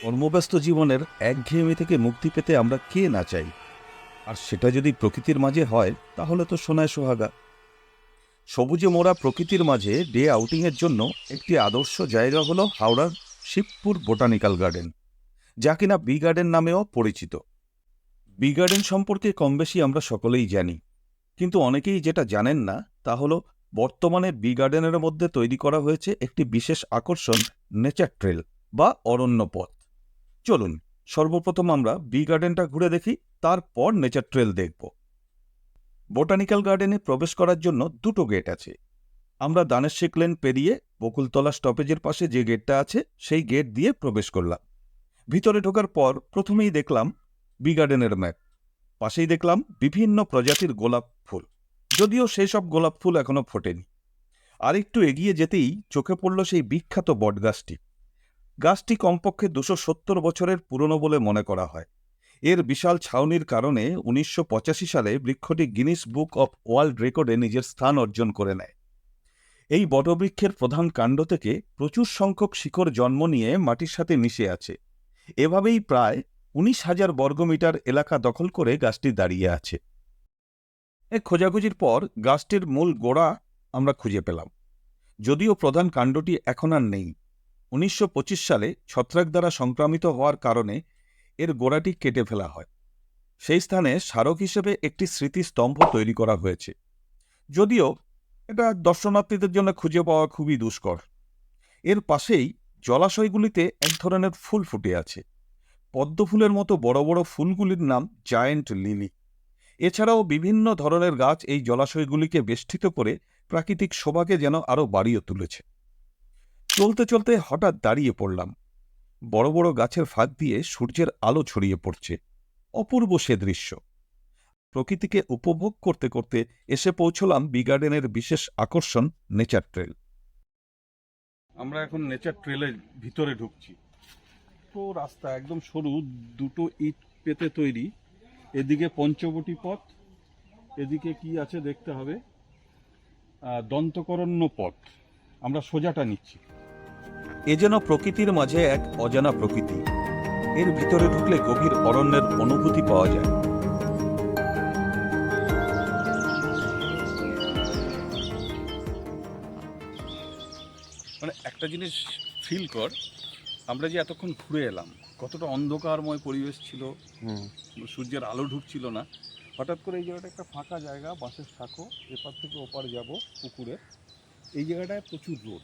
কর্মব্যস্ত জীবনের একঘেয়েমি থেকে মুক্তি পেতে আমরা কে না চাই, আর সেটা যদি প্রকৃতির মাঝে হয় তাহলে তো সোনায় সোহাগা। সবুজে মোড়া প্রকৃতির মাঝে ডে আউটিংয়ের জন্য একটি আদর্শ জায়গা হলো হাওড়ার শিবপুর বোটানিক্যাল গার্ডেন, যা কিনা বি গার্ডেন নামেও পরিচিত। বি গার্ডেন সম্পর্কে কম বেশি আমরা সকলেই জানি, কিন্তু অনেকেই যেটা জানেন না তা হলো বর্তমানে বি গার্ডেনের মধ্যে তৈরি করা হয়েছে একটি বিশেষ আকর্ষণ, নেচার ট্রেল বা অরণ্য পথ। চলুন সর্বপ্রথম আমরা বি গার্ডেনটা ঘুরে দেখি, তারপর নেচার ট্রেল দেখব। বোটানিক্যাল গার্ডেনে প্রবেশ করার জন্য দুটো গেট আছে। আমরা দানেশ লেন পেরিয়ে বকুলতলা স্টপেজের পাশে যে গেটটা আছে সেই গেট দিয়ে প্রবেশ করলাম। ভিতরে ঢোকার পর প্রথমেই দেখলাম বি গার্ডেনের ম্যাপ, পাশেই দেখলাম বিভিন্ন প্রজাতির গোলাপ ফুল, যদিও সেই সব গোলাপ ফুল এখনো ফোটেনি। আর একটু এগিয়ে যেতেই চোখে পড়ল সেই বিখ্যাত বটগাছটি। গাছটি কমপক্ষে 270 বছরের পুরনো বলে মনে করা হয়। এর বিশাল ছাউনির কারণে 1985 সালে বৃক্ষটি গিনিস বুক অব ওয়ার্ল্ড রেকর্ডে নিজের স্থান অর্জন করে নেয়। এই বটবৃক্ষের প্রধান কাণ্ড থেকে প্রচুর সংখ্যক শিকড় জন্ম নিয়ে মাটির সাথে মিশে আছে। এভাবেই প্রায় 19,000 বর্গমিটার এলাকা দখল করে গাছটি দাঁড়িয়ে আছে। এক খোঁজাখুঁজির পর গাছটির মূল গোড়া আমরা খুঁজে পেলাম, যদিও প্রধান কাণ্ডটি এখন আর নেই। 1925 সালে ছত্রাক দ্বারা সংক্রামিত হওয়ার কারণে এর গোড়াটি কেটে ফেলা হয়। সেই স্থানে স্মারক হিসেবে একটি স্মৃতিস্তম্ভ তৈরি করা হয়েছে, যদিও এটা দর্শনার্থীদের জন্য খুঁজে পাওয়া খুবই দুষ্কর। এর পাশেই জলাশয়গুলিতে এক ধরনের ফুল ফুটে আছে। পদ্ম ফুলের মতো বড় বড় ফুলগুলির নাম জায়েন্ট লিলি। এছাড়াও বিভিন্ন ধরনের গাছ এই জলাশয়গুলিকে বেষ্টিত করে প্রাকৃতিক শোভাকে যেন আরও বাড়িয়ে তুলেছে। চলতে চলতে হঠাৎ দাঁড়িয়ে পড়লাম। বড় বড় গাছের ফাঁক দিয়ে সূর্যের আলো ছড়িয়ে পড়ছে, অপূর্ব সে দৃশ্য। প্রকৃতিকে উপভোগ করতে করতে এসে পৌঁছলাম বি গার্ডেনের বিশেষ আকর্ষণ নেচার ট্রেল। আমরা এখন নেচার ট্রেলের ভিতরে ঢুকছি। তো রাস্তা একদম সরু, দুটো ইট পেতে তৈরি। এদিকে পঞ্চবটি পথ, এদিকে কি আছে দেখতে হবে, দন্তকরণ্য পথ। আমরা সোজাটা নিচ্ছি। এ যেন প্রকৃতির মাঝে এক অজানা প্রকৃতি। এর ভিতরে ঢুকলে গভীর অরণ্যের অনুভূতি পাওয়া যায়। মানে একটা জিনিস ফিল কর, আমরা যে এতক্ষণ ঘুরে এলাম, কতটা অন্ধকারময় পরিবেশ ছিল, সূর্যের আলো ঢুকছিল না। হঠাৎ করে এই জায়গাটা একটা ফাঁকা জায়গা, বাঁশের সাঁকো, এপার থেকে ওপার যাব পুকুরে। এই জায়গাটায় প্রচুর রোদ,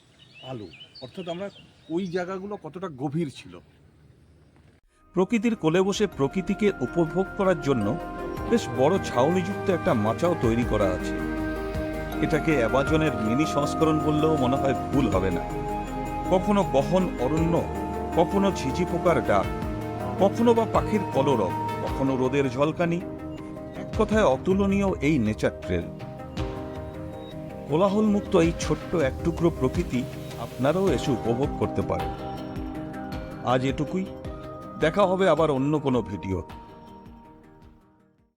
আলো, অর্থাৎ আমরা ওই জায়গাগুলো কতটা গভীর ছিল। প্রকৃতির কোলে বসে প্রকৃতিকে উপভোগ করার জন্য বেশ বড় ছাউনিযুক্ত একটা মাচাও তৈরি করা আছে। এটাকে অ্যামাজনের মিনি সংস্করণ বললেও মনে হয় ভুল হবে না। কখনো গহন অরণ্য, কখনো ঝিঝি পোকার ডাক, কখনো বা পাখির কলরব, কখনো রোদের ঝলকানি। এক কথায় অতুলনীয় এই নেচার ট্রেল। কোলাহলমুক্ত এই ছোট্ট এক টুকরো প্রকৃতি আপনারাও এসে উপভোগ করতে পারেন। আজ এটুকুই, দেখা হবে আবার অন্য কোনো ভিডিও।